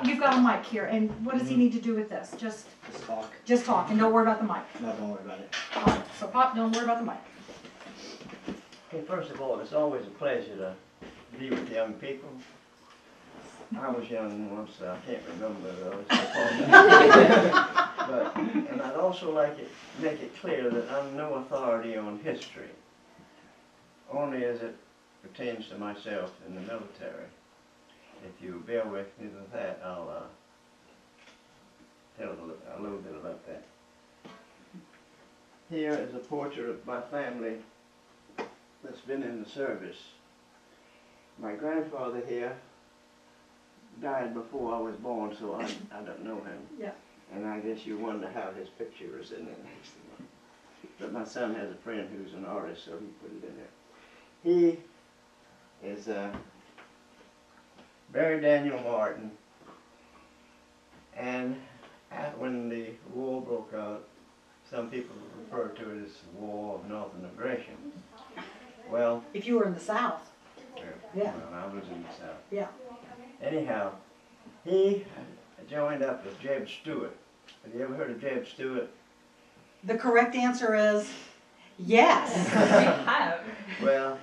you've got a mic here, and what does he need to do with this? Just talk. Just talk, and don't worry about the mic. No, don't worry about it. All right, so Pop, don't worry about the mic. Okay, first of all, it's always a pleasure to be with young people. I was young once, I can't remember though. And I'd also like to make it clear that I'm no authority on history, only as it pertains to myself in the military. If you bear with me with that, I'll tell a little bit about that. Here is a portrait of my family that's been in the service. My grandfather here died before I was born, so I don't know him. Yeah. And I guess you wonder how his picture is in there next to me. But my son has a friend who's an artist, so he put it in there. He is Barry Daniel Martin, and when the war broke out, some people refer to it as the War of Northern Aggression. Well, If you were in the South. Yeah. Well, I was in the South. Yeah. Anyhow, he joined up with Jeb Stuart. Have you ever heard of Jeb Stuart? The correct answer is yes. We have. Well,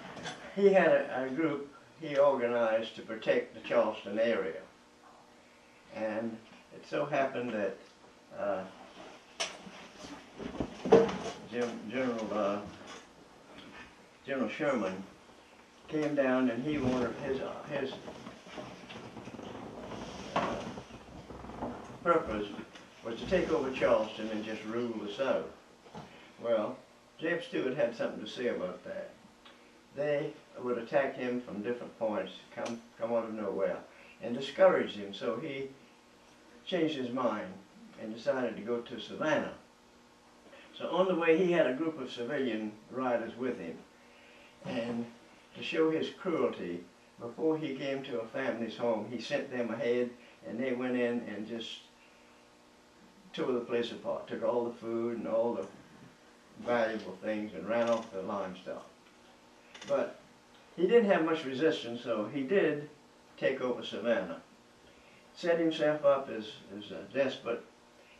he had a group he organized to protect the Charleston area. And it so happened that General Sherman came down, and he wanted his purpose was to take over Charleston and just rule the South. Well, Jeb Stuart had something to say about that. They would attack him from different points, come out of nowhere, and discouraged him, so he changed his mind and decided to go to Savannah. So on the way, he had a group of civilian riders with him, and to show his cruelty, before he came to a family's home, he sent them ahead, and they went in and just tore the place apart, took all the food and all the valuable things and ran off the livestock. But he didn't have much resistance, so he did take over Savannah, set himself up as a despot,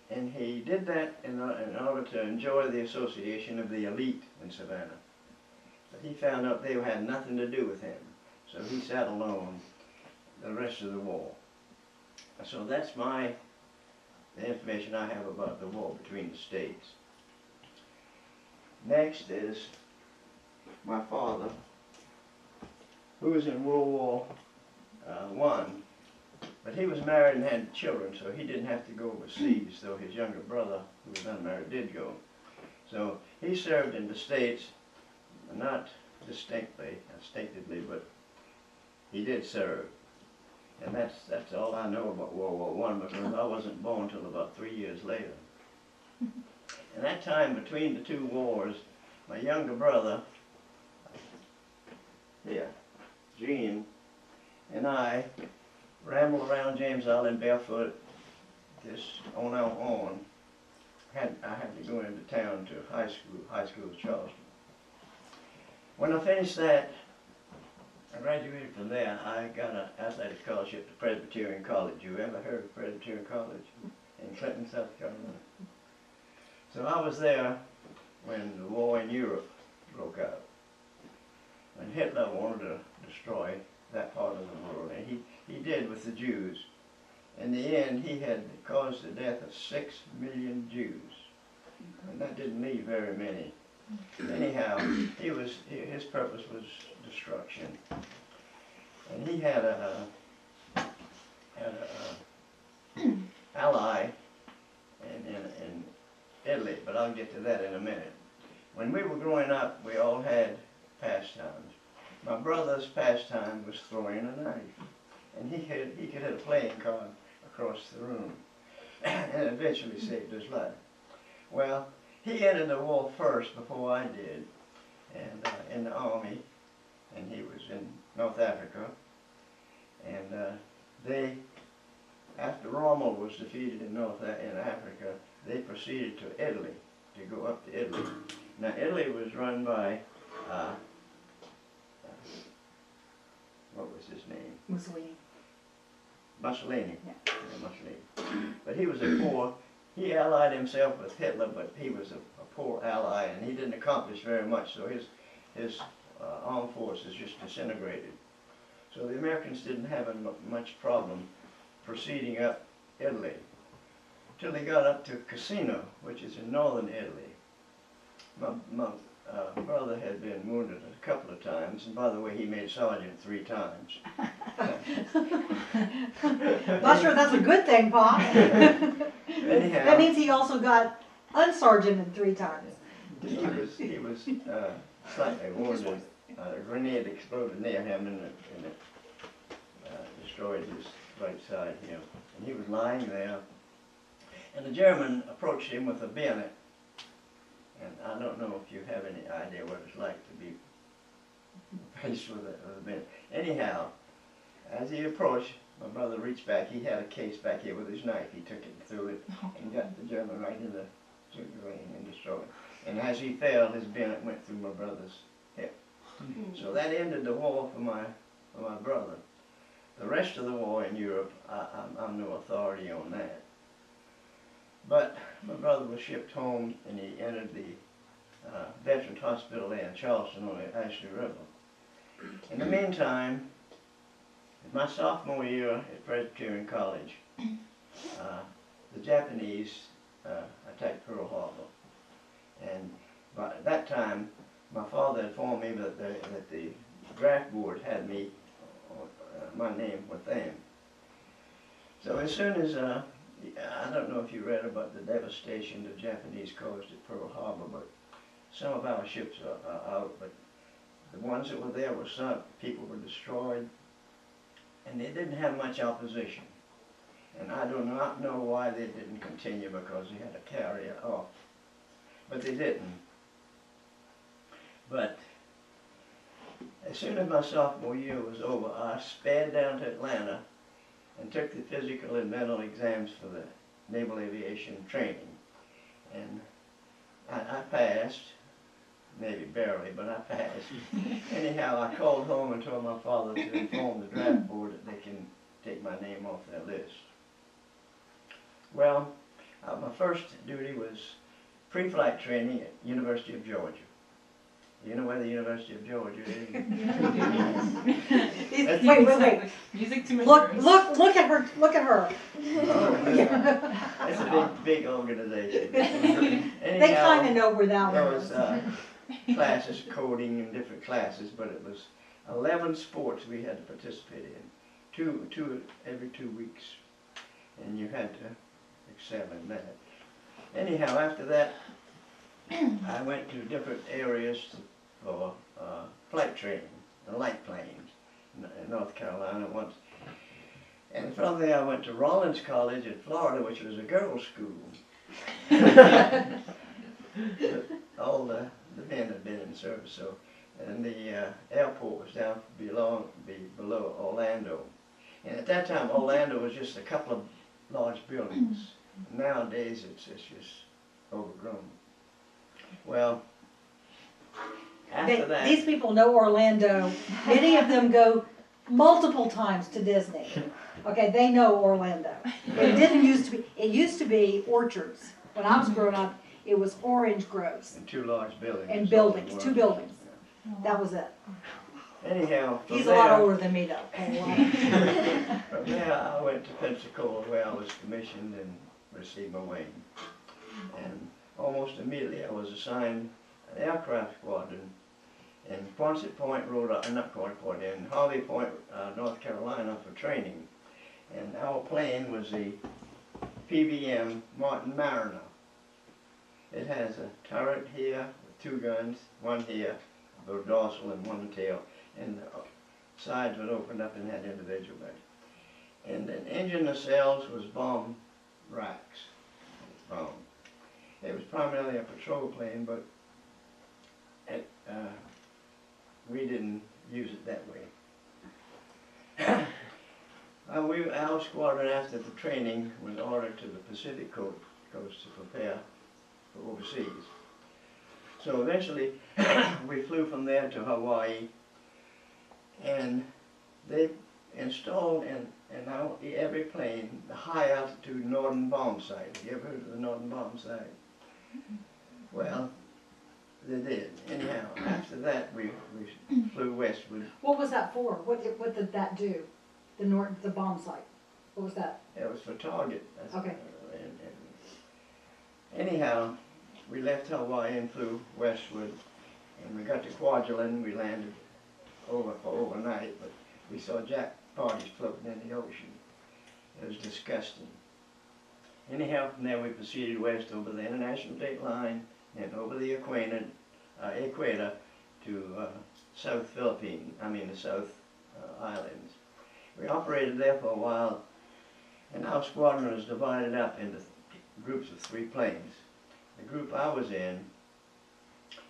and he did that in order to enjoy the association of the elite in Savannah. But he found out they had nothing to do with him, so he sat alone the rest of the war. So that's the information I have about the war between the states. Next is my father, who was in World War I, but he was married and had children, so he didn't have to go overseas, though his younger brother, who was unmarried, did go. So he served in the States, not distinctly, but he did serve. And that's all I know about World War I, because I wasn't born until about 3 years later. In that time between the two wars, my younger brother, here, Gene, and I rambled around James Island barefoot, just on our own. I had to go into town to high school Charleston. When I finished that, I graduated from there. I got an athletic scholarship to Presbyterian College. You ever heard of Presbyterian College? In Clinton, South Carolina. So I was there when the war in Europe broke out. And Hitler wanted to destroy that part of the world, and he did with the Jews. In the end, he had caused the death of 6 million Jews, and that didn't leave very many. Anyhow, his purpose was destruction, and he had a ally in Italy, but I'll get to that in a minute. When we were growing up, we all had pastimes. My brother's pastime was throwing a knife, and he could hit a playing card across the room, and eventually saved his life. Well, he entered the war first before I did, and in the army, and he was in North Africa, and after Rommel was defeated in Africa, they proceeded to Italy, to go up to Italy. Now Italy was run by what was his name? Mussolini. Mussolini. Yeah. Yeah, Mussolini. But he was a poor, he allied himself with Hitler, but he was a poor ally, and he didn't accomplish very much, so his armed forces just disintegrated. So the Americans didn't have much problem proceeding up Italy, till they got up to Cassino, which is in northern Italy. My brother had been wounded a couple of times, and by the way, he made sergeant 3 times. Not sure that's a good thing, Pop. Anyhow, That means he also got unsargented 3 times. he was slightly wounded. A grenade exploded near him, and it destroyed his right side here. And he was lying there, and the German approached him with a bayonet. And I don't know if you have any idea what it's like to be faced with a bayonet. Anyhow, as he approached, my brother reached back. He had a case back here with his knife. He took it, threw it, and got the German right in the jugular vein and destroyed it. And as he fell, his bayonet went through my brother's hip. So that ended the war for my brother. The rest of the war in Europe, I'm no authority on that. But my brother was shipped home, and he entered the Veterans Hospital there in Charleston on the Ashley River. In the meantime, in my sophomore year at Presbyterian College, the Japanese attacked Pearl Harbor. And by that time, my father informed me that the draft board had me, my name with them. So as soon as, I don't know if you read about the devastation the Japanese caused at Pearl Harbor, but some of our ships are out, but the ones that were there were sunk, people were destroyed, and they didn't have much opposition. And I do not know why they didn't continue, because they had to carry it off. But they didn't. But as soon as my sophomore year was over, I sped down to Atlanta and took the physical and mental exams for the Naval Aviation training. And I passed, maybe barely, but I passed. Anyhow, I called home and told my father to inform the draft board that they can take my name off their list. Well, my first duty was pre-flight training at University of Georgia. You know where the University of Georgia is? Wait. Music to my Look ears. at her. It's a big organization. They kind of know where that There one was is. classes, coding and different classes, but it was 11 sports we had to participate in, two every 2 weeks, and you had to excel in that. Anyhow, after that, I went to different areas for flight training, the light planes, in North Carolina once. And from there I went to Rollins College in Florida, which was a girls' school. All the men had been in service, so, and the airport was down below Orlando. And at that time, Orlando was just a couple of large buildings. Nowadays, it's just overgrown. Well, after that, These people know Orlando. Many of them go multiple times to Disney. Okay, they know Orlando. It didn't used to be. It used to be orchards. When I was growing up, it was orange groves and 2 large buildings. and is all buildings, it 2 was. buildings. That was it. Anyhow, from He's a there, lot older than me, though. from there I went to Pensacola, where I was commissioned and received my wing. And almost immediately I was assigned an aircraft squadron in Quonset Point, not Quonset Point, in Harvey Point, North Carolina for training. And our plane was the PBM Martin Mariner. It has a turret here with 2 guns, one here, a dorsal and one tail, and the sides would open up and had individual bags. And an engine nacelles was bomb racks. It was primarily a patrol plane, but we didn't use it that way. Our squadron, after the training, was ordered to the Pacific coast to prepare for overseas. So eventually, we flew from there to Hawaii, and they installed in every plane the high altitude northern bomb sight. Have you ever heard of the northern bomb sight? Well, they did. Anyhow, after that we flew westward. What was that for? What did that do? The bomb sight. What was that? It was for target. Okay. Anyhow, we left Hawaii and flew westward, and we got to Kwajalein. We landed for overnight, but we saw Jap parties floating in the ocean. It was disgusting. Anyhow, from there we proceeded west over the international date line and over the equator to South Philippines, the South Islands. We operated there for a while, and our squadron was divided up into groups of 3 planes. The group I was in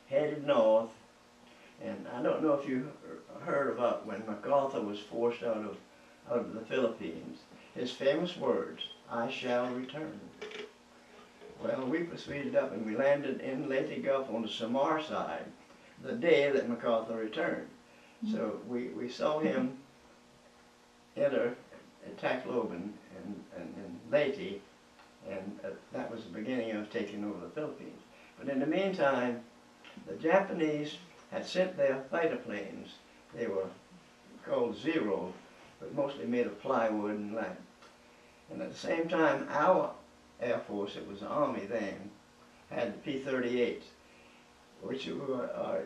headed north, and I don't know if you heard about when MacArthur was forced out of the Philippines. His famous words, "I shall return." Well, we proceeded up and we landed in Leyte Gulf on the Samar side the day that MacArthur returned. So we saw him enter at Tacloban and Leyte, and that was the beginning of taking over the Philippines. But in the meantime, the Japanese had sent their fighter planes. They were called Zero, but mostly made of plywood and lead. And at the same time, our Air Force, it was the Army then, had the P-38s, which were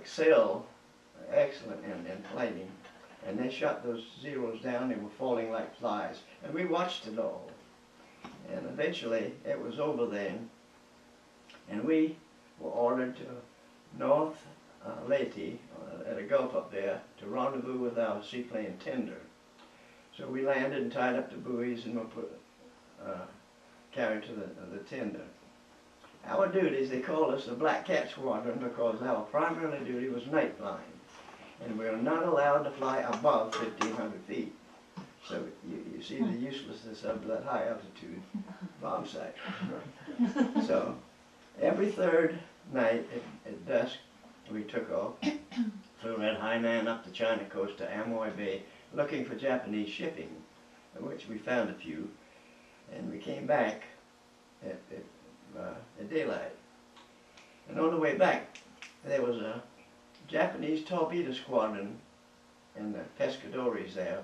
excellent in fighting. And they shot those Zeros down. They were falling like flies. And we watched it all. And eventually, it was over then. And we were ordered to North Leyte, at a gulf up there, to rendezvous with our seaplane Tender. So we landed and tied up the buoys and were carried to the Tender. Our duties, they called us the Black Cat Squadron because our primary duty was night flying. And we were not allowed to fly above 1,500 feet. So you see the uselessness of that high altitude bomb sight. So every third night at dusk, we took off, flew Red Hainan up the China coast to Amoy Bay, looking for Japanese shipping, which we found a few, and we came back at daylight. And on the way back, there was a Japanese torpedo squadron in the Pescadores there,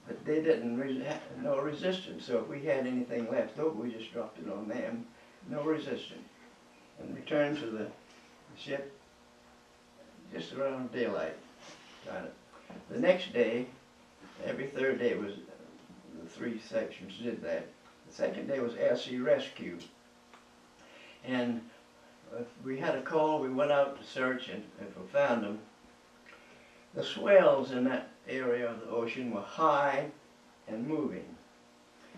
but they didn't have no resistance, so if we had anything left over, we just dropped it on them, no resistance, and returned to the ship just around daylight. The next day, every third day was, the 3 sections did that. The second day was air sea rescue. And if we had a call, we went out to search, and if we found them, the swells in that area of the ocean were high and moving.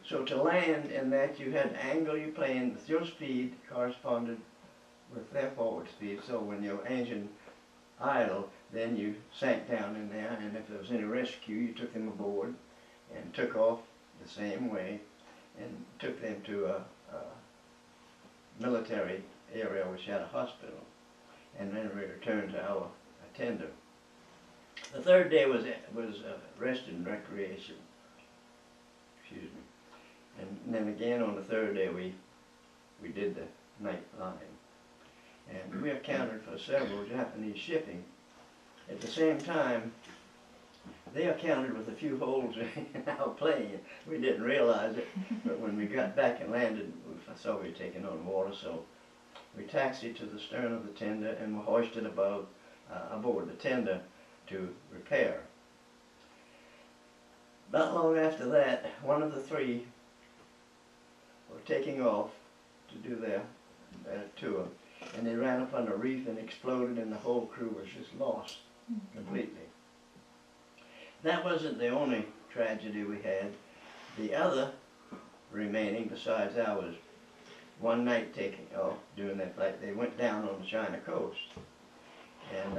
So to land in that, you had to angle your plane with your speed corresponded with their forward speed. So when your engine idle, then you sank down in there, and if there was any rescue, you took them aboard and took off the same way and took them to a military area which had a hospital, and then we returned to our Tender. The third day was rest and recreation. Excuse me. And then again on the third day we did the night flying. And we accounted for several Japanese shipping. At the same time, they accounted with a few holes in our plane. We didn't realize it, but when we got back and landed, I saw we were taking on water, so we taxied to the stern of the Tender and were hoisted aboard the Tender to repair. Not long after that, one of the 3 were taking off to do their tour, and they ran up on a reef and exploded, and the whole crew was just lost completely. That wasn't the only tragedy we had. The other remaining, besides ours, one night taking off, doing that flight, they went down on the China coast. And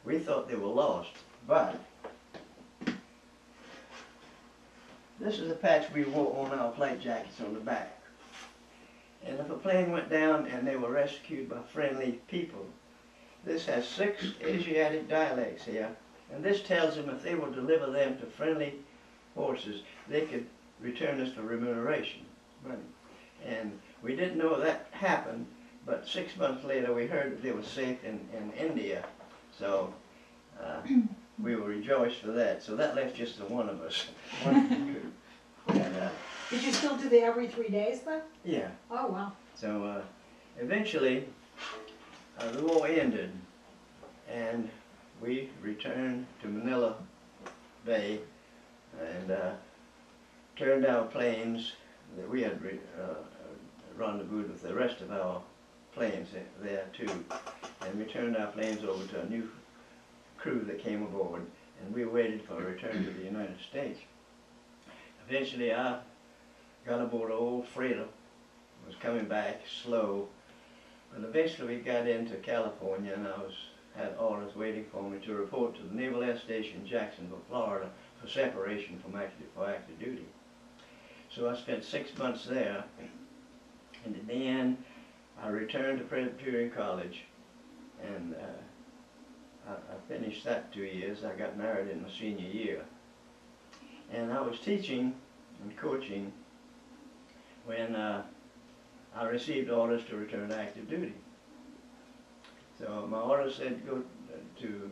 we thought they were lost, but this is a patch we wore on our flight jackets on the back. And if a plane went down and they were rescued by friendly people, this has 6 Asiatic dialects here, and this tells them if they will deliver them to friendly horses, they could return us for remuneration money. And we didn't know that happened, but 6 months later we heard that they were safe in India. So we were rejoiced for that. So that left just the one of us. And, Did you still do the every 3 days though? yeah. Oh, wow. So eventually the war ended and we returned to Manila Bay and turned our planes that we had rendezvoused with the rest of our planes there too. And we turned our planes over to a new crew that came aboard, and we waited for a return to the United States. Eventually I got aboard an old freighter, was coming back slow, but eventually we got into California and I had orders waiting for me to report to the Naval Air Station, Jacksonville, Florida, for separation for active duty. So I spent 6 months there, and at the end I returned to Presbyterian College, and I finished that 2 years. I got married in my senior year. And I was teaching and coaching when I received orders to return to active duty. So my orders said go to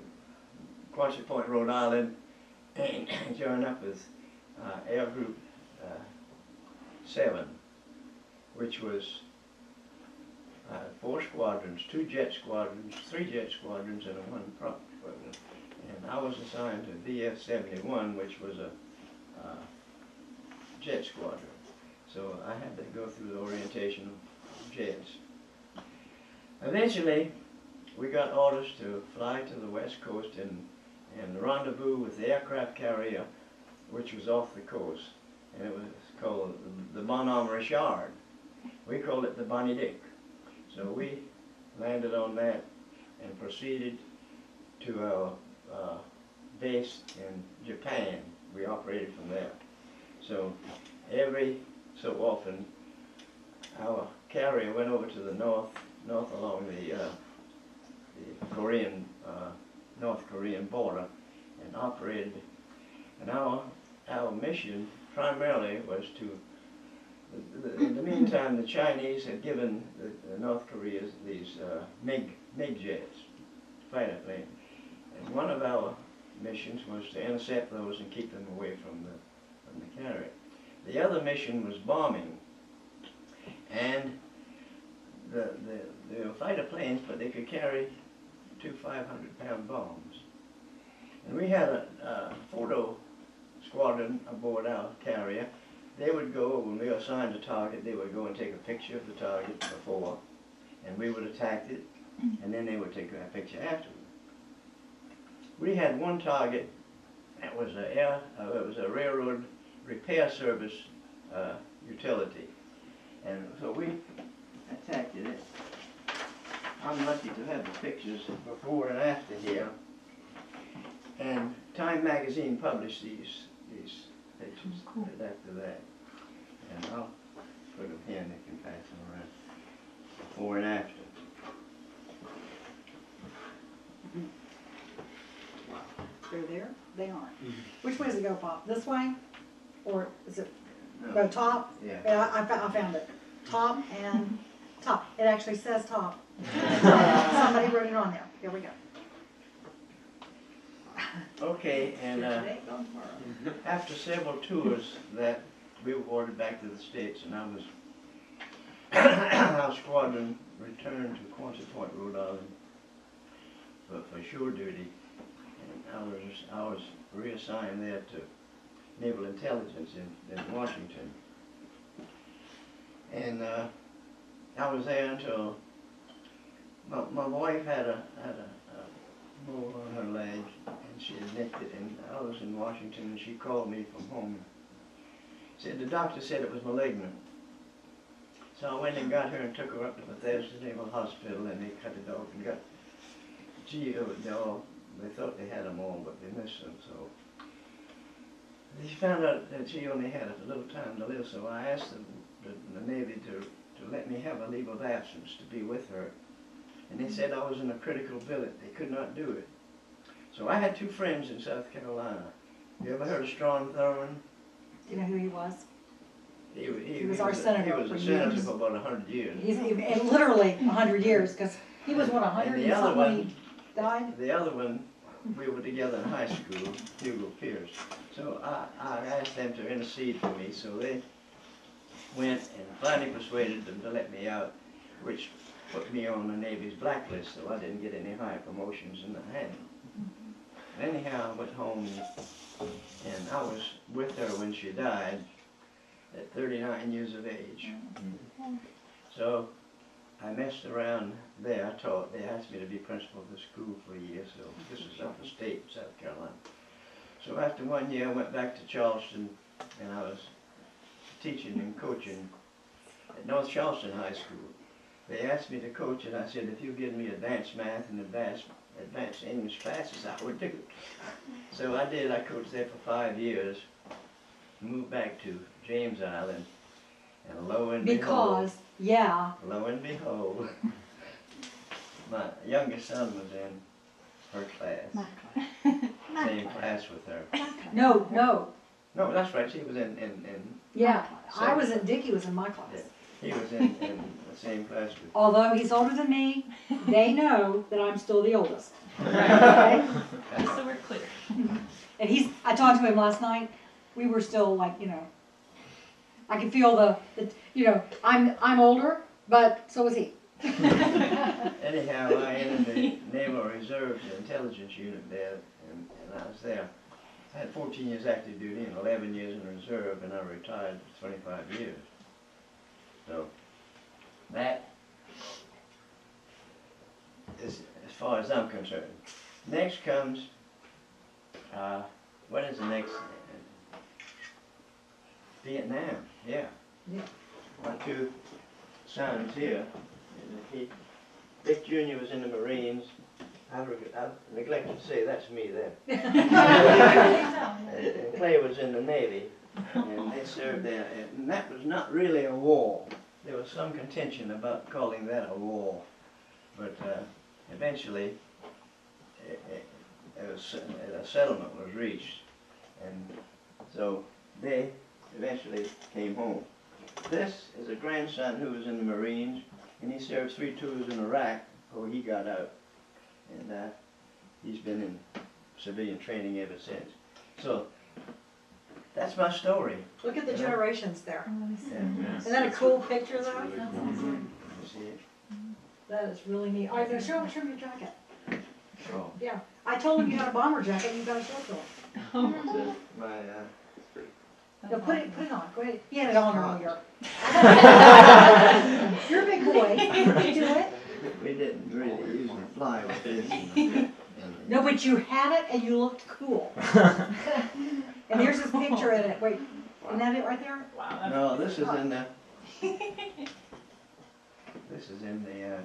Quonset Point, Rhode Island, and join up with Air Group 7, which was 4 squadrons, 2 jet squadrons, 3 jet squadrons, and 1 prop squadron. And I was assigned to VF-71, which was a jet squadron. So I had to go through the orientation of jets. Eventually, we got orders to fly to the West Coast and rendezvous with the aircraft carrier, which was off the coast. And it was called the Bonhomme Richard. We called it the Bonnie Dick. So we landed on that and proceeded to our base in Japan. We operated from there. So every so often, our carrier went over to the north along the Korean, North Korean border and operated. And our mission primarily was to, in the meantime, the Chinese had given the North Koreans these MiG jets, fighter planes. And one of our missions was to intercept those and keep them away from the carrier. The other mission was bombing. And they were fighter planes, but they could carry 2 500-pound bombs. And we had a photo squadron aboard our carrier. They would go, when we were assigned a target, they would go and take a picture of the target before, and we would attack it, and then they would take a picture afterward. We had one target that was it was a railroad repair service utility, and so we attacked it. I'm lucky to have the pictures before and after here, and Time magazine published these pictures right after that, and I'll put them here and they can pass them around before and after. They're there? They aren't. Which way does it go, Pop? This way? Or is it No. go top? Yeah. Yeah, I found it. Top and top. It actually says top. Somebody wrote it on there. Here we go. Okay, and Today, gone tomorrow. after several tours that we were ordered back to the States, and I was our squadron returned to Quonset Point, Rhode Island for shore duty, and I was reassigned there to Naval Intelligence in Washington, and I was there until my wife had a mole on her leg, and she had nicked it, and I was in Washington, and she called me from home. Said the doctor said it was malignant. So I went and got her and took her up to Bethesda Naval Hospital, and they cut it off and got they thought they had them all, but they missed them. So they found out that she only had a little time to live. So I asked the Navy to let me have a leave of absence to be with her. And they said I was in a critical billet. They could not do it. So I had 2 friends in South Carolina, You ever heard of Strom Thurmond? Do you know who he was? He was our senator He was for a senator years. for about 100 years. And literally 100 years, because he was, what, 100 And and the other something when one- he died? The other one, we were together in high school, Hugo Pierce. So I asked them to intercede for me, so they went and finally persuaded them to let me out, which put me on the Navy's blacklist, so I didn't get any high promotions in the hand. Anyhow, I went home and I was with her when she died at 39 years of age. So I messed around there, I taught. They asked me to be principal of the school for a year, so this is up the state, South Carolina. So after 1 year, I went back to Charleston, and I was teaching and coaching at North Charleston High School. They asked me to coach, and I said, if you give me advanced math and advanced English classes, I would do it. So I did. I coached there for 5 years, moved back to James Island, and lo and behold, my youngest son was in her class, same class with her. No, No, that's right, she was in yeah, I was in, Dickie was in my class. he was in the same class with. Although he's older than me, they know that I'm still the oldest. Okay? Just so we're clear. And I talked to him last night, we were still like, you know, I could feel the you know, I'm older, but so was he. Anyhow, I entered the Naval Reserve's intelligence unit there, and I was there. I had 14 years active duty and 11 years in reserve, and I retired for 25 years. So that is as far as I'm concerned. Next comes, what is the next? Vietnam, yeah. Yeah. My two sons here, Dick Jr. was in the Marines. I neglected to say that's me there. And Clay was in the Navy, and they served there. And that was not really a war. There was some contention about calling that a war, but eventually a settlement was reached, and so they eventually came home. This is a grandson who was in the Marines, and he served 3 tours in Iraq before he got out. And he's been in civilian training ever since. So that's my story. Look at the generations there. Yeah. Isn't that a cool picture though? You see it? That is really neat. All right, now show him your jacket. Oh. Yeah, I told him you had a bomber jacket and you got a short one. My No, put it on, go ahead. He had it on earlier. You're a big boy. Can you do it? we didn't really usually fly with this. No, but you had it and you looked cool. And here's his picture in it. Wait, isn't that it right there? Wow. That's No, this is in the. This is in the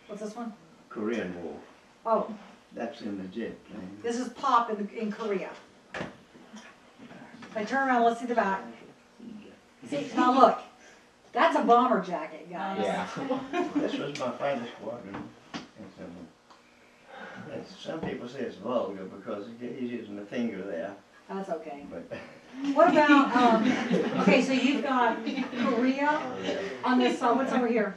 What's this one? Korean War. Oh, That's in the jet plane. this is Pop in Korea. Now turn around, let's see the back. See, now look, that's a bomber jacket, guys. Yeah. This was my fighter squadron. And some people say it's vulgar because he's using the finger there. That's okay. But What about, okay, so you've got Korea on this side. What's over here?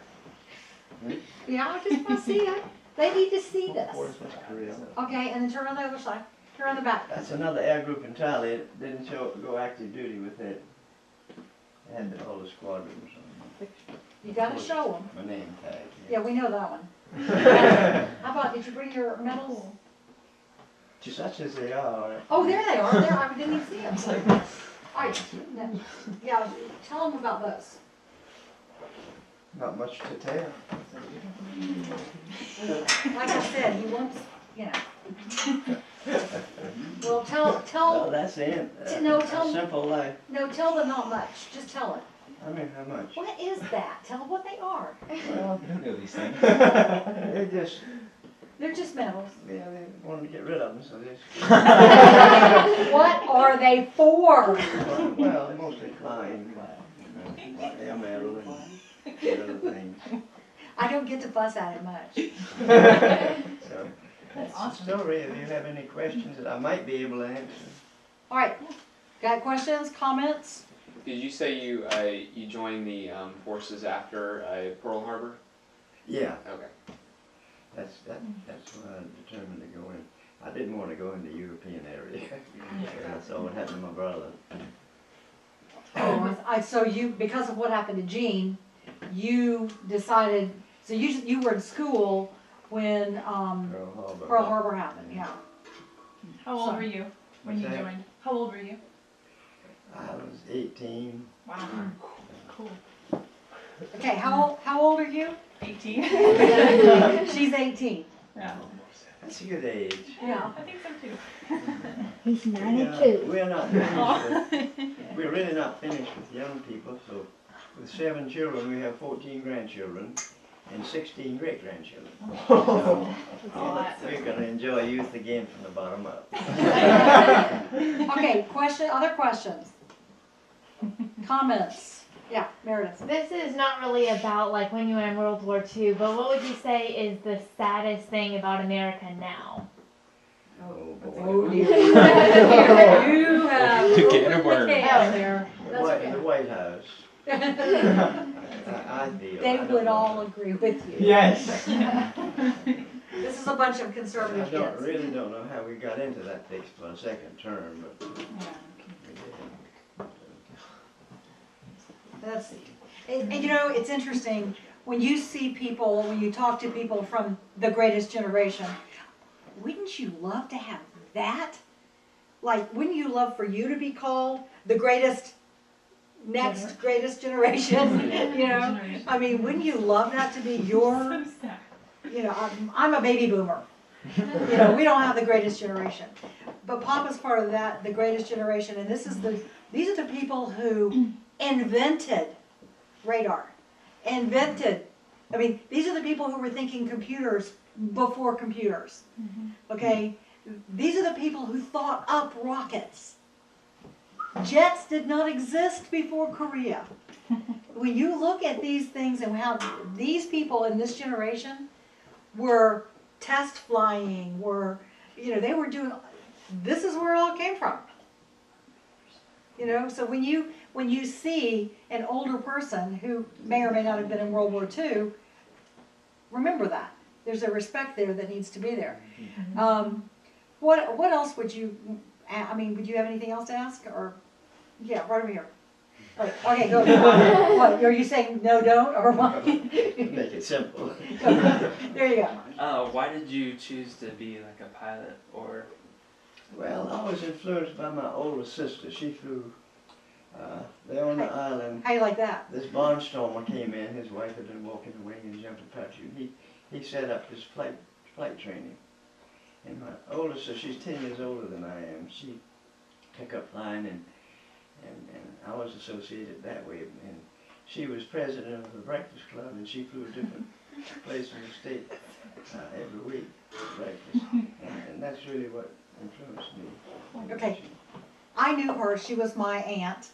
Yeah, I just want to see it. They need to see this. That's Korea. Okay, and then turn on the other side. Turn on the back. That's another air group entirely. It didn't go active duty with it. It had all the squadrons on You gotta show them. my name tag. Yeah, we know that one. How about, did you bring your medals? Such as they are. Oh, there they are. There, I didn't even see them. All right, yeah, tell them about those. Not much to tell. Like I said, he wants, you know. Well, Well, tell, that's it. No, A tell- simple life. no, tell them not much. Just tell it. I mean, how much? What is that? Tell them what they are. Well, I don't know these things. they just, They're just medals. yeah, they wanted to get rid of them, so they just. What are they for? Well, mostly flying, air medal and other things. I don't get to fuss at it much. So, That's the awesome. story. If you have any questions that I might be able to answer. All right, got questions, comments? Did you say you joined the forces after Pearl Harbor? Yeah, Okay. that's why I determined to go in. I didn't want to go in the European area. That's all what happened to my brother. Oh, so you, because of what happened to Gene, you decided, so you were in school when, Pearl Harbor. Pearl Harbor happened, yeah. How old were you when you What's that? joined? How old were you? I was 18. Wow. Cool. Okay, how old are you? 18. She's 18. Yeah. That's a good age. Yeah. I think so too. He's Yeah, 92. we're not finished with, we're really not finished with young people, so with 7 children, we have 14 grandchildren and 16 great-grandchildren. So, we're gonna enjoy youth again from the bottom up. Okay, other questions? Comments? Yeah, Meredith. This is not really about like when you were in World War II, but what would you say is the saddest thing about America now? Oh, boy. Oh dear. You have Took it in a opened word. the can there. The White House, I feel. They I don't would know. all agree with you. Yes. This is a bunch of I conservative kids. really don't know how we got into that fix for a second term, but we did. That's, and you know, it's interesting, when you see people, when you talk to people from the greatest generation, wouldn't you love to have that? Like, wouldn't you love for you to be called the greatest, next greatest generation? You know, I mean, wouldn't you love that to be your, So sad. you know, I'm a baby boomer. You know, we don't have the greatest generation. But Papa's part of that, the greatest generation, and these are the people who invented radar. I mean, these are the people who were thinking computers before computers. Okay? These are the people who thought up rockets. Jets did not exist before Korea. When you look at these things and how these people in this generation were test flying, they were doing, this is where it all came from. You know, so when you see an older person who may or may not have been in World War II, remember that. There's a respect there that needs to be there. What else would you, would you have anything else to ask? Or, yeah, right over here. All right, okay, go. What, are you saying no, don't, or what? Make it simple. There you go. Why did you choose to be like a pilot or? Well, I was influenced by my older sister. She flew there on the island. How you like that? This barnstormer came in. His wife had been walking the wing and jumped a parachute. He set up this flight training. And my older sister, she's 10 years older than I am. She took up flying, and I was associated that way. And she was president of the Breakfast Club, and she flew a different place in the state every week for breakfast. And that's really what influenced me. Okay. I knew her. She was my aunt.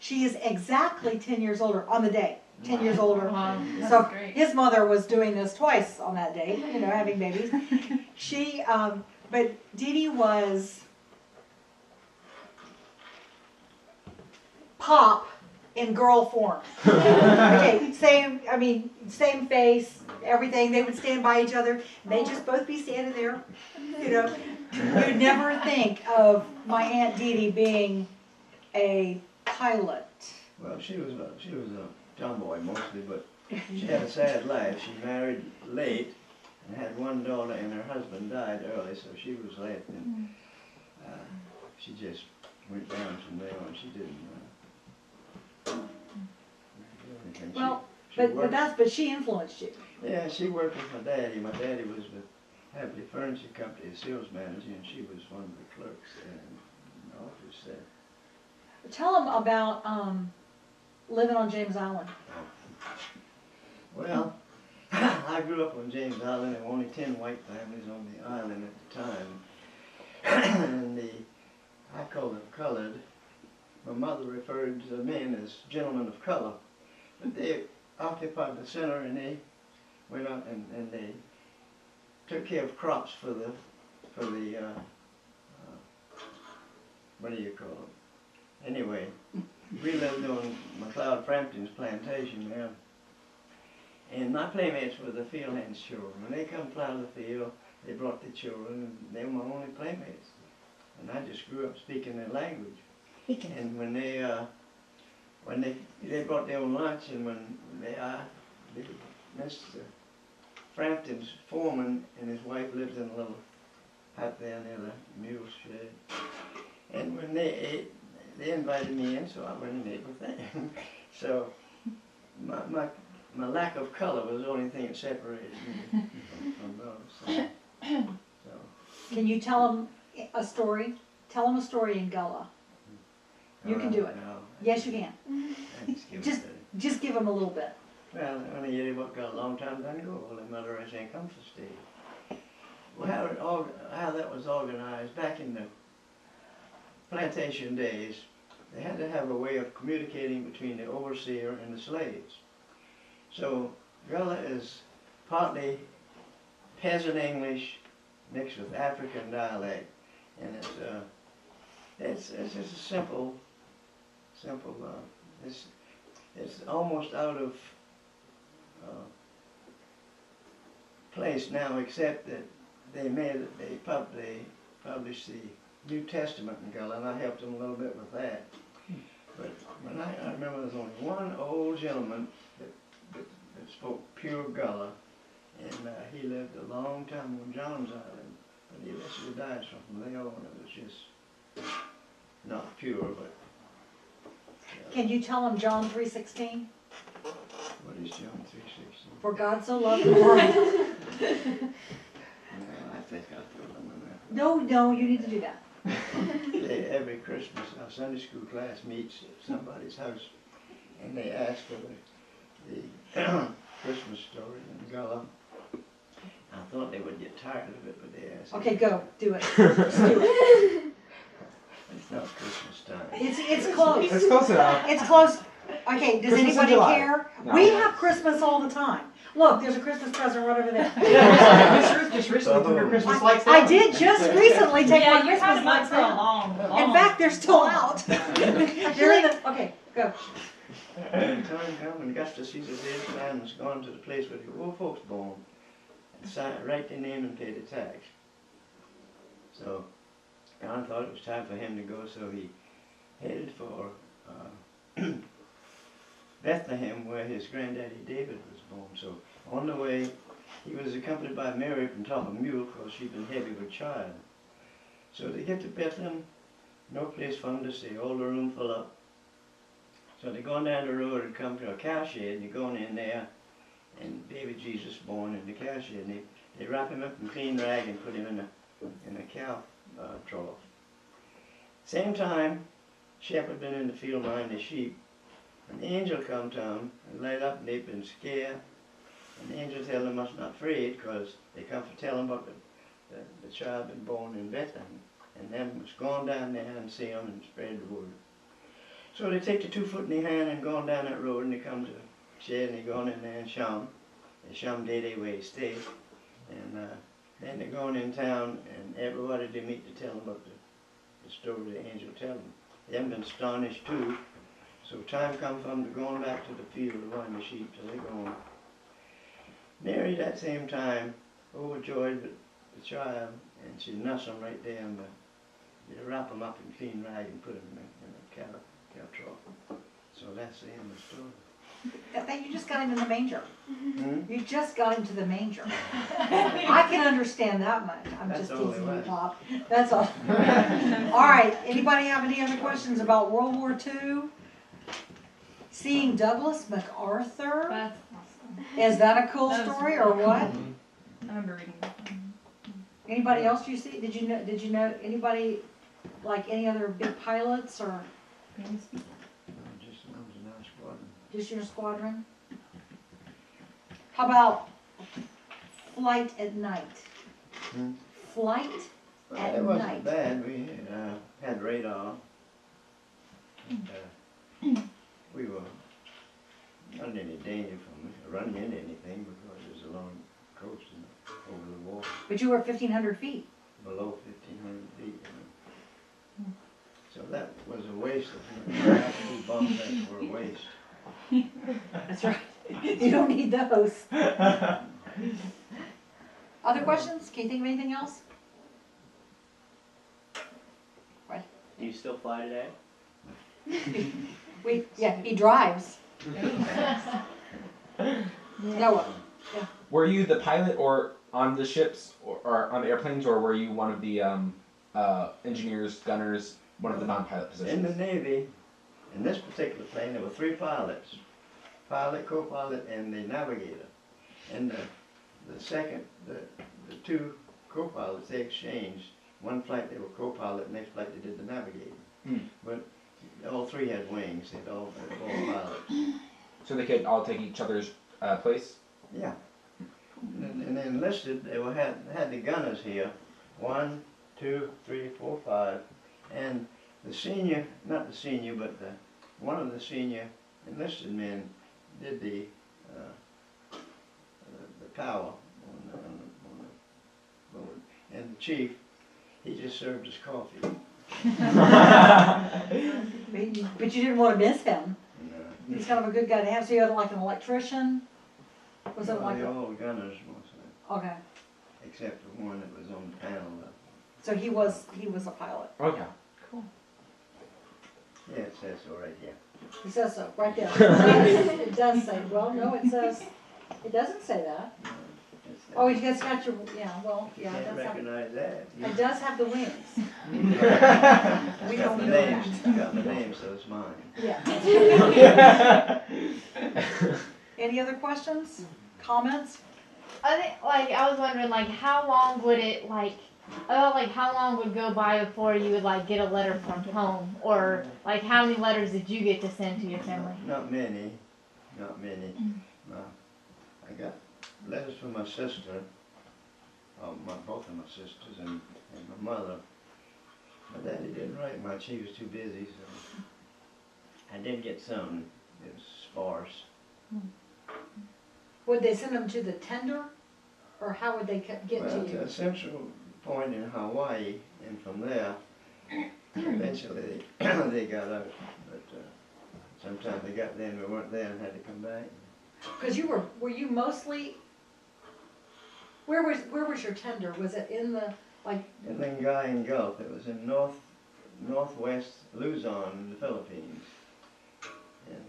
She is exactly 10 years older on the day. 10 years older. Wow. So That's great. his mother was doing this twice on that day, having babies. But Dee Dee was Pop in girl form. Okay, same face, everything. They would stand by each other. They'd just both be standing there, You'd never think of my Aunt Dee Dee being a pilot. Well, she was a tomboy mostly, but she had a sad life. She married late and had one daughter, and her husband died early, so she was left, and she just went down from there on. She didn't do anything. Well, She but worked- but she influenced you. Yeah, she worked with my daddy. My daddy was with Happy Furniture Company, a sales manager, and she was one of the clerks in the office there. Tell them about living on James Island. Well, I grew up on James Island. There were only 10 white families on the island at the time. And I call them colored. My mother referred to the men as gentlemen of color. But they occupied the center, and they went out and they took care of crops for the what do you call it? Anyway, we lived on McLeod Frampton's plantation there. And my playmates were the field hands children. When they come plow the field, they brought the children, and they were my only playmates. And I just grew up speaking their language. And when they brought their own lunch, and when Mr. Frampton's foreman and his wife lived in a little hut there near the mule shed. And when they ate, they invited me in, so I went and ate with them. So my lack of color was the only thing that separated me from those. So. Can you tell them a story? Tell them a story in Gullah. You can do it. No, Yes, you can. I just give Just- it Just give them a little bit. Well, when you what got a long time ago, well, the mother ain't come for stay. Well, how that was organized back in the plantation days, they had to have a way of communicating between the overseer and the slaves. So Gullah is partly peasant English mixed with African dialect, and it's just a simple. It's almost out of place now, except that they published the New Testament in Gullah, and I helped them a little bit with that. But when I remember there was only one old gentleman that spoke pure Gullah, and he lived a long time on John's Island, but he eventually died from there on. It was just not pure, but. Can you tell them John 3:16? What is John 3:16? For God so loved the world. No, I think I told them that. No, you need to do that. Every Christmas, our Sunday school class meets at somebody's house, and they ask for the Christmas story in Gullah. I thought they would get tired of it, but they asked. Okay, go. Do it. Just do it. It's not Christmas time. It's close. It's close enough. It's close. Okay, does Christmas in anybody July. care? No. We have Christmas all the time. Look, there's a Christmas present right over there. Miss Ruth just recently took her Christmas lights down. I did just recently take my Yeah, you had Christmas them up lights for a down. long. In fact, they're still out. They're in the, okay, go. And time come and Augustus Caesar's age man was gone to the place where the old folks born and write their name and pay the tax. So John thought it was time for him to go, so he headed for Bethlehem, where his granddaddy David was born. So on the way, he was accompanied by Mary from top of a mule, because she'd been heavy with child. So they get to Bethlehem, no place for them to stay, all the room full up. So they're going down the road and come to a cow shed, and they're going in there, and baby Jesus born in the cow shed. And they wrap him up in clean rag and put him in a cow trough. Same time, shepherd been in the field minding the sheep, and the angel come to them and laid up, and they've been scared. And the angel tell them must not afraid, because they come to tell them about the child been born in Bethlehem. And them was gone down there and see him and spread the word. So they take the 2 foot in their hand and gone down that road, and they come to the shed, and they gone in there and shum. They shum day they way stay. And then they're going in town, and everybody they meet to tell them about the story the angel tell them. They haven't been astonished too. So time come for them to going back to the field to wind the sheep, so they go on. Mary that same time, overjoyed with the child, and she nursed him right there, and they wrap him up in clean rag and put him in a cow trough. So that's the end of the story. I think you just got him in the manger. Hmm? You just got him to the manger. I can understand that much. I'm That's just all teasing it you, was. Pop. That's all. All right, anybody have any other questions about World War II? Seeing Douglas MacArthur? That's awesome. Is that a cool That is story really or what? I remember reading that. Anybody else you see? Did you know anybody, like any other big pilots or Just I was in our squadron. just your squadron? How about flight at night? Hmm? Flight Well, at it wasn't night. bad. We had radar. And, we were not in any danger from running into anything, because it was along the coast and over the water. But you were 1,500 feet. below 1,500 feet. So that was a waste of actually bump beds were a waste. That's right. You don't need those. Other questions? Can you think of anything else? Do you still fly today? Yeah, he drives. Noah. Were you the pilot or on the ships or on the airplanes, or were you one of the engineers, gunners, one of the non-pilot In the positions? Navy, in this particular plane, there were 3 pilots. Pilot, co-pilot, and the navigator. And the 2 co-pilots, they exchanged. One flight they were co-pilot, next flight they did the navigator. Hmm. But all 3 had wings, they all pilots. So they could all take each other's place? Yeah. And they enlisted, they had the gunners here, 1, 2, 3, 4, 5, and the senior, not the senior, but one of the senior enlisted men did the power on the boat, and the chief, he just served us coffee. But you didn't want to miss him. And, He's kind of a good guy to have. So you had like an electrician? Was it like they a, all gunners mostly, okay. except for one that was on the panel. So he was a pilot. Okay. Yeah, it says so right here. It says so, right there. It does say, well, no, it says, it doesn't say that. Oh, you guys got your, yeah, well, You yeah, it can't does have, recognize that. it does have the wings. We Got don't the know names, that. got the name, so it's mine. Yeah. Any other questions, comments? I think, like, I was wondering, like, how long would it, like, how long would go by before you would, like, get a letter from home? Or, like, how many letters did you get to send to your family? Not many, not many. No. I got letters from my sister, both of my sisters and my mother. My daddy didn't write much, he was too busy, so I did get some. It was sparse. Would they send them to the tender? Or how would they get to Well, to you? a central point in Hawaii, and from there, eventually they got out. But sometimes they got there and we weren't there and had to come back. Because were you mostly, where was your tender? Was it in the, like, In Lingayen Gulf, it was in northwest Luzon in the Philippines. And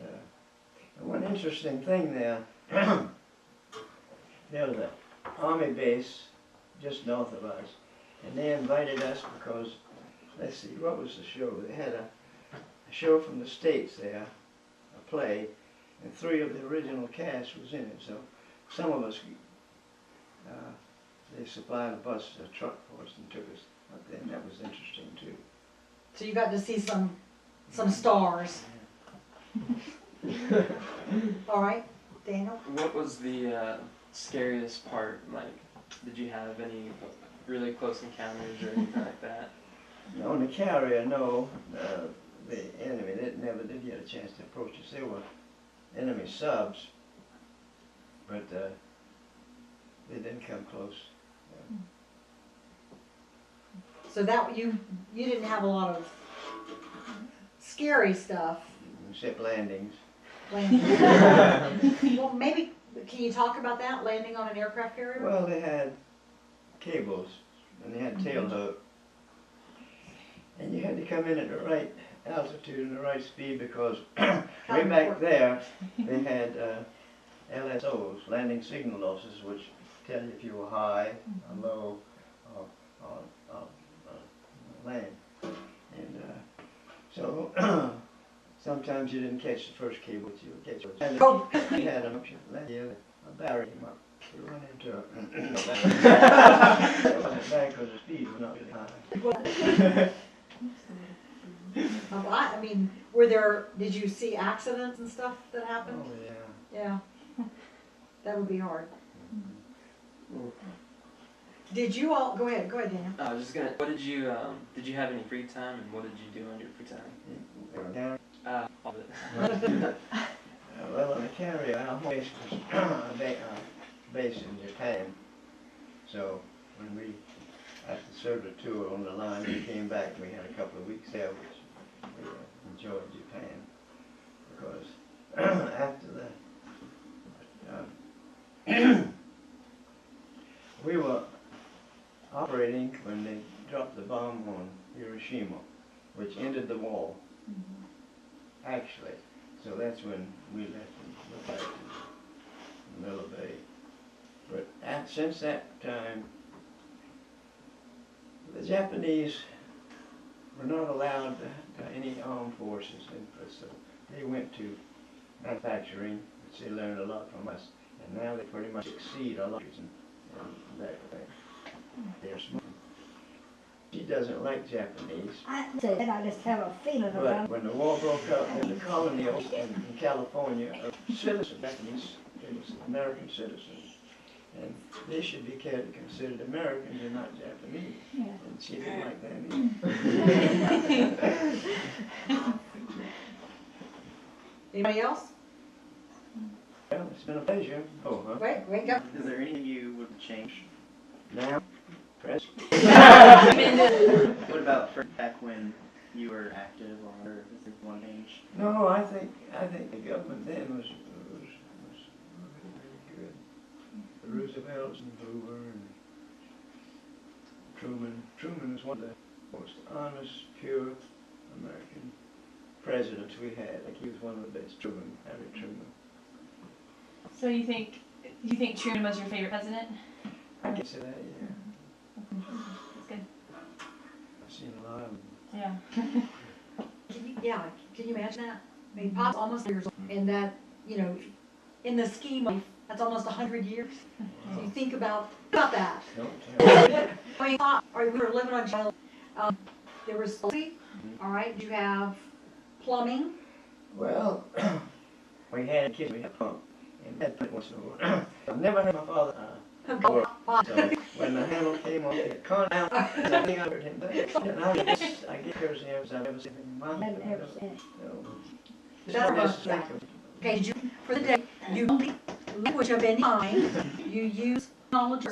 one interesting thing there, there was an army base just north of us, and they invited us because, let's see, what was the show? They had a show from the States there, a play, and 3 of the original cast was in it. So some of us, they supplied a truck for us and took us up there, and that was interesting too. so you got to see some stars. All right, Daniel? What was the scariest part? Like, did you have any really close encounters or anything like that? On the carrier, no, the enemy never did get a chance to approach us. They were enemy subs, but they didn't come close. So that, you didn't have a lot of scary stuff. Ship landings. Landing. Well, maybe, can you talk about that, landing on an aircraft carrier? Well, they had cables, and they had tail hook. And you had to come in at the right altitude and the right speed because way back there, they had LSOs, landing signal losses, which tell you if you were high or low or land. And so sometimes you didn't catch the first cable, but you would catch it. And Oh. we had a battery came up. We run into it. It wasn't bad because the speed was not really high. I mean, did you see accidents and stuff that happened? Oh, yeah. Yeah. That would be hard. Did you all, go ahead, Daniel. I was just gonna. What did you have any free time, and what did you do on your free time? All of it. Well, on the carrier, our base was a base in Japan. So when we, after served a tour on the line, we came back and we had a couple of weeks there, which we enjoyed Japan. Because after that, we were operating when they dropped the bomb on Hiroshima, which ended the war, actually. So that's when we left and went back to Manila Bay. But since that time, the Japanese were not allowed any armed forces, and so they went to manufacturing, which they learned a lot from us, and now they pretty much exceed our lives in that thing. They're smart. She doesn't like Japanese. I say that, I just have a feeling about But when the war broke up in the colonies in California, citizens, Japanese, American citizens, and they should be considered Americans and not Japanese. Yeah. And she didn't like that either. Anybody else? Well, it's been a pleasure. Oh, huh? Wait, go. Is there anything you would change? Now, press. What about back when you were active, or is there one change? No, I think the government then was really good. The Roosevelts and Hoover and Truman. Truman was one of the most honest, pure American presidents we had. Like he was one of the best. Truman, Harry Truman. So you think Truman was your favorite president? I can say that, yeah. That's good. I've seen a lot of them. Yeah. Can you imagine that? I mean, Pop's almost years old, and that, you know, in the scheme of, that's almost 100 years. So you think about that. Don't tell. I mean, we were living on child. There was electricity, all right. You have plumbing. Well, we had kids, we had a pump, and that put once in a while. I've never heard my father work. So when the hammer came on, it cut out. I think I heard him there. And I get cursing ever since I've ever seen him in my life. That's about, okay, for the day, you don't speak language of any kind. You use knowledge.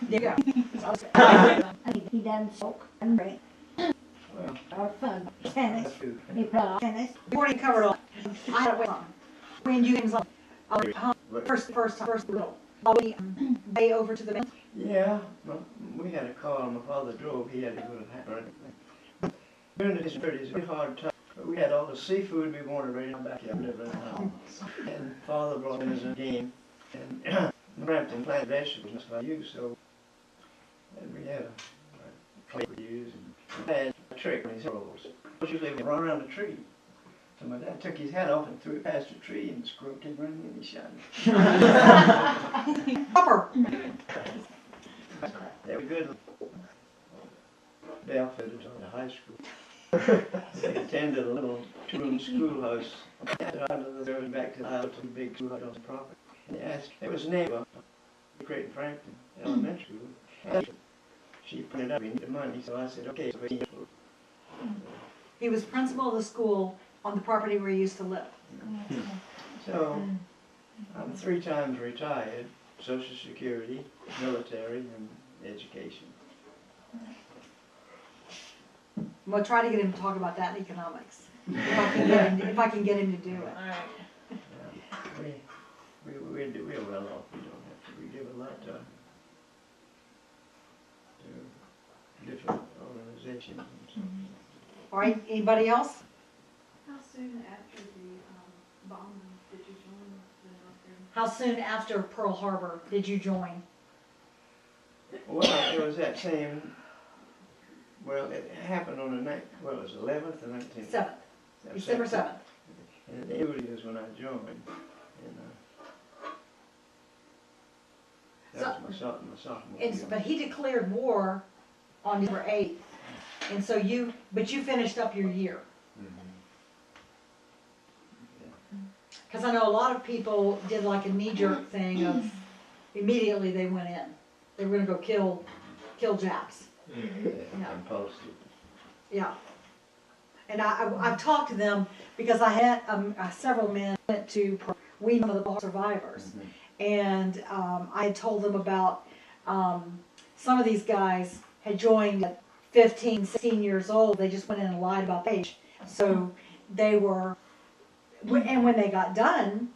There you go. He done soak and drink. Well, Or fun. Tennis. that's good. He played tennis. We already covered all. I had a way on. When you things like, first little. Way over to the main. Yeah, well, we had a car my father drove. He had to go to the during the 30s, it was a hard time. But we had all the seafood we wanted right in our backyard, living in the house. And father brought in as a game. And Brampton planted vegetables just like you, so. And we had a clay we used. And had a trick on his rolls. Usually we run around the tree. So my dad took his hat off and threw it past the tree, and the squirrel came running in and he shot him. Upper. They were good. They outfitted on the high school. They attended a little two-room schoolhouse. After out of the and back to the house, a big schoolhouse on the property. And they asked, it was a neighbor, Creighton Frampton Elementary School. And she printed up, we needed money, so I said, okay. So He was principal of the school on the property where he used to live. So, I'm 3 times retired, Social Security, military, and education. I'm gonna try to get him to talk about that in economics. If I can get him to do it. All right. We're well off, we don't have to, we give a lot to different organizations and so. All right, anybody else? How soon after the bombing did you join the North Carolina? How soon after Pearl Harbor did you join? Well, it was that same, well, it happened on the night, well, it was 11th and 19th. 7th, December 7th. And it really is when I joined. And, that was my sophomore year. But he declared war on December 8th. And so you finished up your year. Because I know a lot of people did like a knee-jerk thing of immediately they went in. They were going to go kill Japs. Yeah, and posted. Yeah. And I've talked to them because I had several men went to, we know the survivors. And I had told them about some of these guys had joined at 15, 16 years old. They just went in and lied about the age. So they were, and when they got done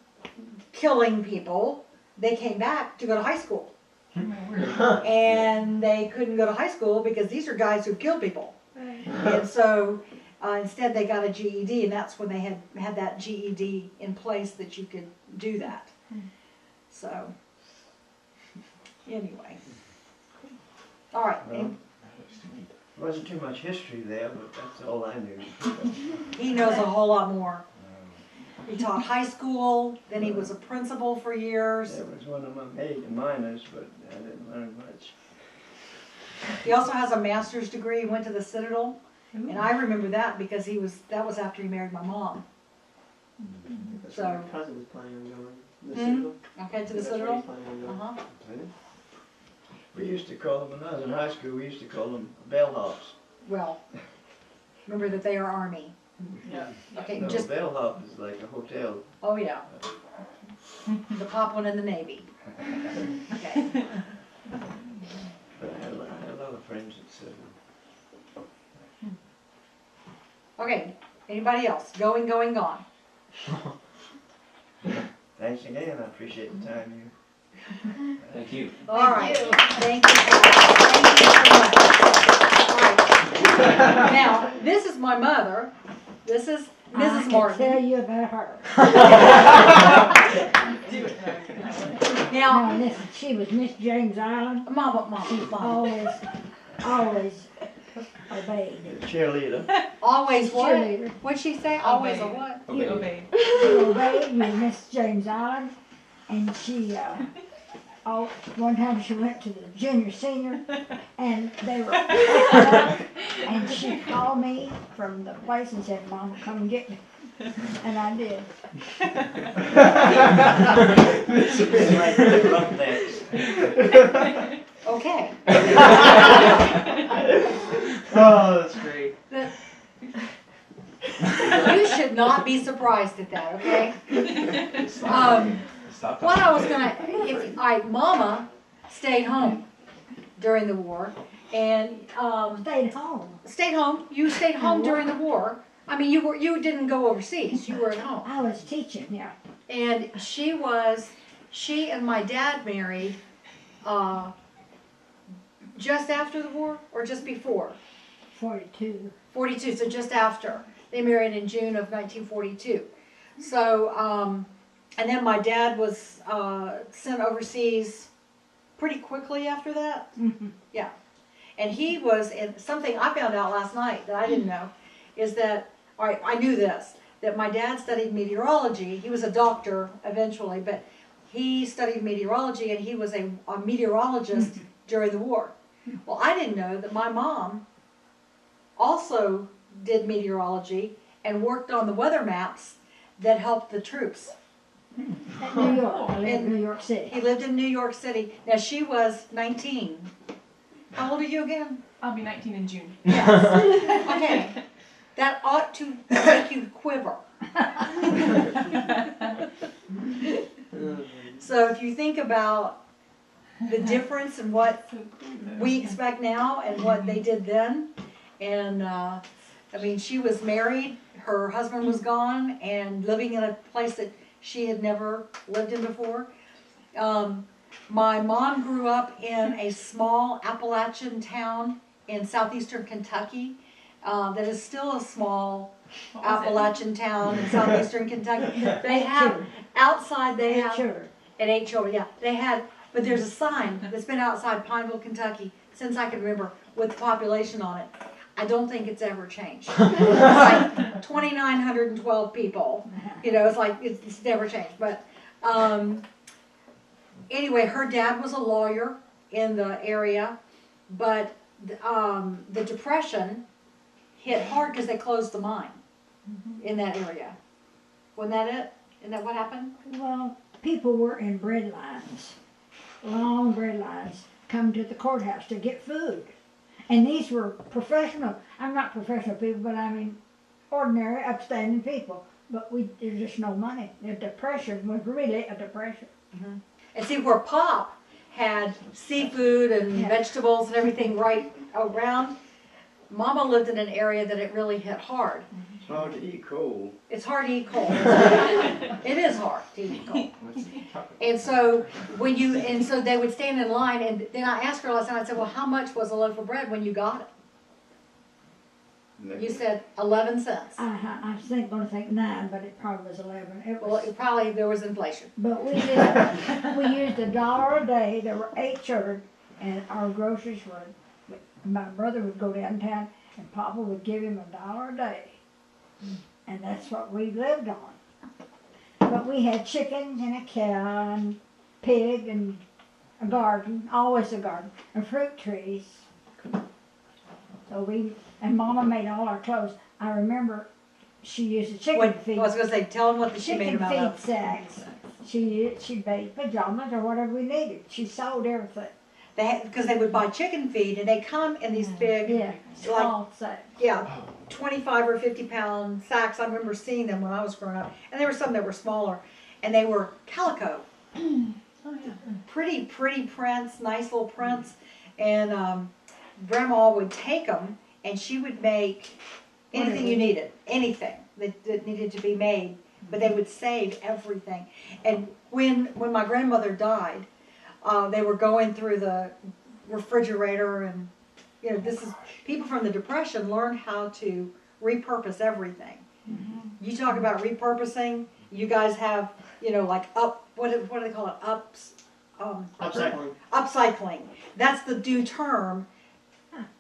killing people, they came back to go to high school. And they couldn't go to high school because these are guys who killed people. And so instead they got a GED, and that's when they had that GED in place that you could do that. So, anyway. All right. Well, wasn't too much history there, but that's all I knew. He knows a whole lot more. He taught high school, then he was a principal for years. That was one of my major minors, but I didn't learn much. He also has a master's degree, he went to the Citadel. And I remember that because that was after he married my mom. That's So- where my cousin was planning on going. The Hmm? Citadel. Okay, to the That's where Citadel? he's planning on going. Uh-huh. We used to call them, when I was in high school, we used to call them bellhops. Well, remember that they are Army. Yeah. Okay, No, just, bellhop is like a hotel. oh yeah. The pop one in the Navy. Okay. But I had a lot of friends that said, Okay, anybody else? Going, gone. thanks again, I appreciate the time you. Thank you. All right. you. Thank you. Thank you so much. All right. Now, this is my mother. This is I Mrs. can Martin. tell you about her. Now, Now, listen, she was Miss James Island. Mama. Always obeyed. Cheerleader. Always what? Cheerleader. What'd she say? Always a Obeyed. what? You obeyed. She obeyed you, Miss James Island, and she, one time she went to the junior senior, and they were, and she called me from the place and said, "Mama, come and get me," and I did. It's like the Roughnecks. Okay. Oh, that's great. You should not be surprised at that, okay? Stop What I was gonna, Mama stayed home during the war, and, Stayed home. stayed home, you stayed home during the war. I mean, you didn't go overseas, you were at home. I was teaching, yeah. And she and my dad married, just after the war, or just before? 42. 42, so just after. They married in June of 1942. So, and then my dad was sent overseas pretty quickly after that. Yeah. And he was, and something I found out last night that I didn't know, is that, all right, I knew this, that my dad studied meteorology. He was a doctor eventually, but he studied meteorology, and he was a meteorologist during the war. Well, I didn't know that my mom also did meteorology and worked on the weather maps that helped the troops. At New York. I lived in New York City. He lived in New York City. Now, she was 19. How old are you again? I'll be 19 in June. Yes. Okay. That ought to make you quiver. So if you think about the difference in what we expect now and what they did then, and I mean, she was married, her husband was gone, and living in a place that she had never lived in before. My mom grew up in a small Appalachian town in southeastern Kentucky that is still a small What was it? Appalachian town in southeastern Kentucky. They have, outside they have, Children. and 8 children, yeah. They had, but there's a sign that's been outside Pineville, Kentucky, since I can remember, with the population on it. I don't think it's ever changed. It's like 2,912 people. You know, it's like, it's never changed. But anyway, her dad was a lawyer in the area, but the Depression hit hard because they closed the mine in that area. Wasn't that it? Isn't that what happened? Well, people were in bread lines, long bread lines, come to the courthouse to get food. And these were professional, I'm not professional people, but I mean ordinary, upstanding people. But there's just no money. The Depression was really a depression. And see, where Pop had seafood and Yeah. vegetables and everything right around. Mama lived in an area that it really hit hard. It's hard to eat cold. It's hard to eat cold. It is hard to eat cold. And so so they would stand in line, and then I asked her last night, I said, well, how much was a loaf of bread when you got it? You said 11 cents. I was gonna think 9, but it probably was 11. It Well, was, it probably, there was inflation. but we used $1 a day. There were 8 children, and our groceries were. My brother would go downtown, and Papa would give him $1 a day, and that's what we lived on. But we had chickens and a cow and pig and a garden, always a garden, and fruit trees. So and Mama made all our clothes. I remember she used a chicken What, feed. I was gonna say, tell them what she made Chicken them out feed of. sacks. She made pajamas or whatever we needed. She sold everything. They had, because they would buy chicken feed, and they come in these big, Yeah, small sacks. yeah, 25 or 50 pound sacks. I remember seeing them when I was growing up, and there were some that were smaller, and they were calico. Oh yeah. Pretty prints, nice little prints, and Grandma would take them, and she would make anything you needed, anything that needed to be made, but they would save everything. And when my grandmother died, they were going through the refrigerator, and you know, this is people from the Depression learned how to repurpose everything. You talk about repurposing. You guys have, you know, like what do they call it? Upcycling. Upcycling. That's the new term.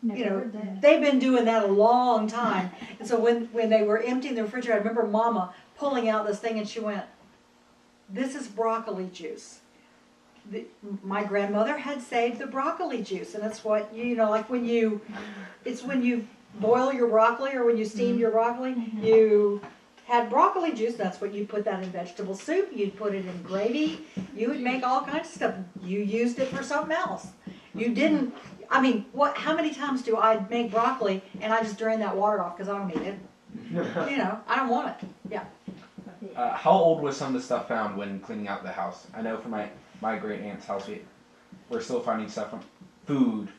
Never You know, heard that. they've been doing that a long time. And so when they were emptying the refrigerator, I remember Mama pulling out this thing, and she went, "This is broccoli juice." My grandmother had saved the broccoli juice, and it's what you know, like when you boil your broccoli or when you steam your broccoli, you had broccoli juice. That's what you put that in vegetable soup. You'd put it in gravy. You would make all kinds of stuff. You used it for something else. You didn't. I mean, how many times do I make broccoli and I just drain that water off because I don't need it? You know, I don't want it. Yeah. How old was some of the stuff found when cleaning out the house? I know for my great aunt's house, we're still finding stuff from food.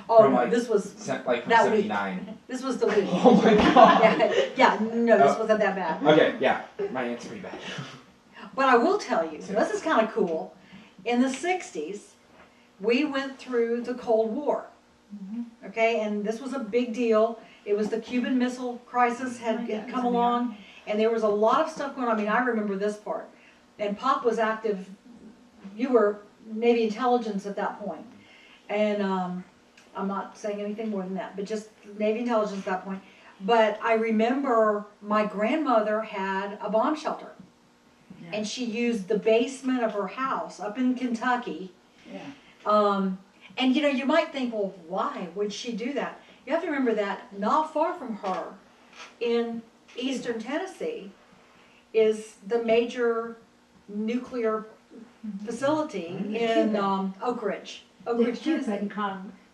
Oh, from no, like, this was like from that week. '79. This was the week. Oh my god. Yeah, no, this wasn't that bad. Okay, yeah, my aunt's pretty bad. But I will tell you, so this is kind of cool. In the 60s, we went through the Cold War. Okay, and this was a big deal. It was the Cuban Missile Crisis had come along, and there was a lot of stuff going on. I mean, I remember this part. And Pop was active. You were Navy intelligence at that point. And I'm not saying anything more than that, but just Navy intelligence at that point. But I remember my grandmother had a bomb shelter. And she used the basement of her house up in Kentucky. And you know, you might think, well, why would she do that? You have to remember that not far from her in eastern Tennessee is the major nuclear facility in Oak Ridge. Oak Ridge, Tennessee.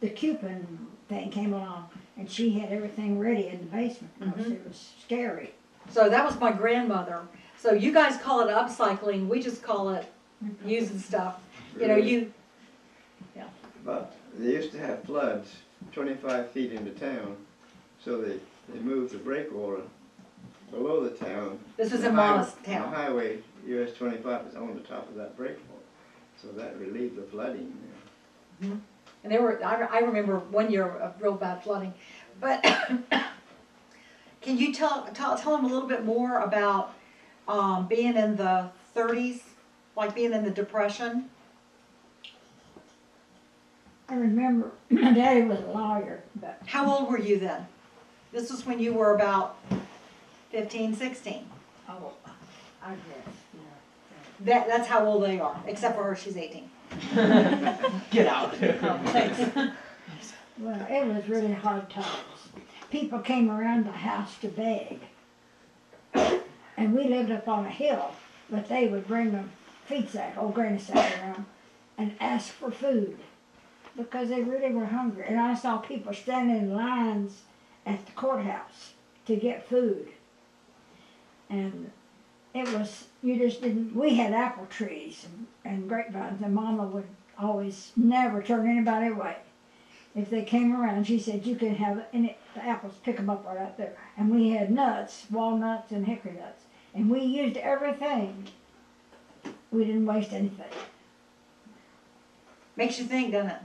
The Cuban thing came along, and she had everything ready in the basement because it was scary. So that was my grandmother. So you guys call it upcycling, we just call it using stuff. You know, But they used to have floods 25 feet into town, so they moved the breakwater below the town. This was The in Mama's town. The highway, US 25 is on the top of that breakwater, so that relieved the flooding there. And there were, I remember one year of real bad flooding. But can you tell them a little bit more about being in the 30s, like being in the Depression? I remember my daddy was a lawyer, but How old were you then? This was when you were about 15, 16. oh, I guess, That's how old they are, except for her, she's 18. Get out. well, it was really hard times. People came around the house to beg, and we lived up on a hill, but they would bring a feed sack, old granny sack around, and ask for food. Because they really were hungry. And I saw people standing in lines at the courthouse to get food. And it was, you just didn't, we had apple trees and grapevines, and Mama would always never turned anybody away. If they came around, she said, you can have any, the apples, pick them up right out there. And we had nuts, walnuts and hickory nuts. And we used everything. We didn't waste anything. Makes you think, doesn't it?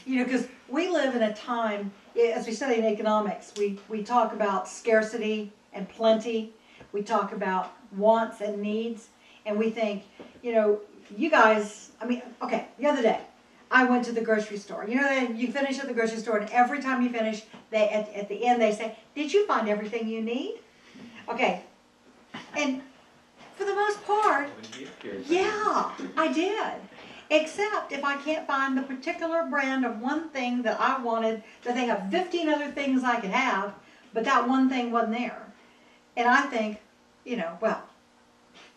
You know, because we live in a time, as we study in economics, we talk about scarcity and plenty. We talk about wants and needs. And we think, you know, you guys, I mean, okay, the other day, I went to the grocery store. You know, you finish at the grocery store, and every time you finish, they at the end they say, did you find everything you need? Okay. And for the most part, yeah, I did. Except if I can't find the particular brand of one thing that I wanted, that they have 15 other things I could have, but that one thing wasn't there. And I think, you know, well,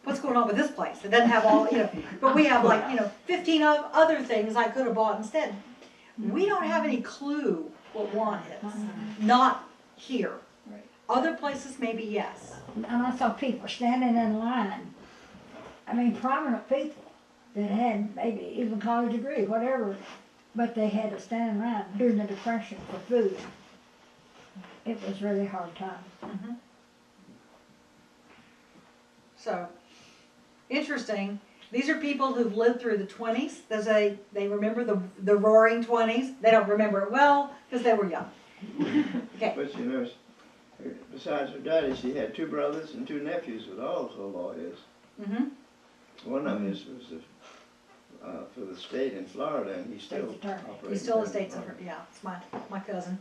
what's going on with this place? It doesn't have all, you know, but we have like, you know, 15 other things I could have bought instead. We don't have any clue what want is. Not here. Other places, maybe yes. And I saw people standing in line. I mean, prominent people that had maybe even college degree, whatever, but they had to stand in line during the Depression for food. It was really hard time. Mm-hmm. So, interesting. These are people who've lived through the 20s. They remember the roaring 20s. They don't remember it well because they were young. Okay. But you know, besides her daddy, she had 2 brothers and 2 nephews who were also lawyers. Mm-hmm. One of them was for the state in Florida, and he's still operating. He's still a state senator. Yeah, it's my cousin.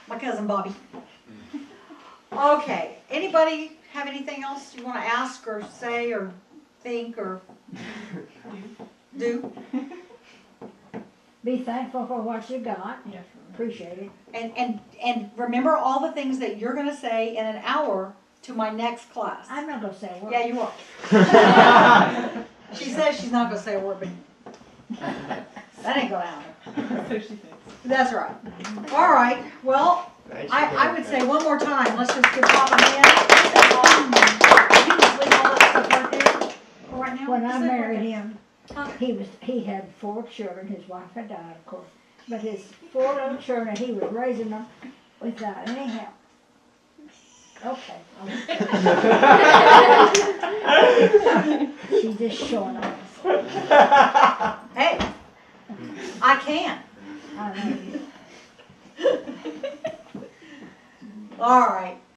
My cousin Bobby. Okay. Anybody have anything else you want to ask or say or think or do? Be thankful for what you got. Yeah. Appreciate it. And remember all the things that you're going to say in an hour to my next class. I'm not going to say a word. Yeah, you are. She says she's not going to say a word, but that ain't going to happen. So she thinks. That's right. All right. Well, I would say one more time. Let's just give Papa a hand. You just leave all that stuff right there for right now. When I Just leave it right married there. him, he had 4 children. His wife had died, of course. But his 4 little children, he was raising them without any help. Okay. She's just showing off. Hey, I can. I know. All right.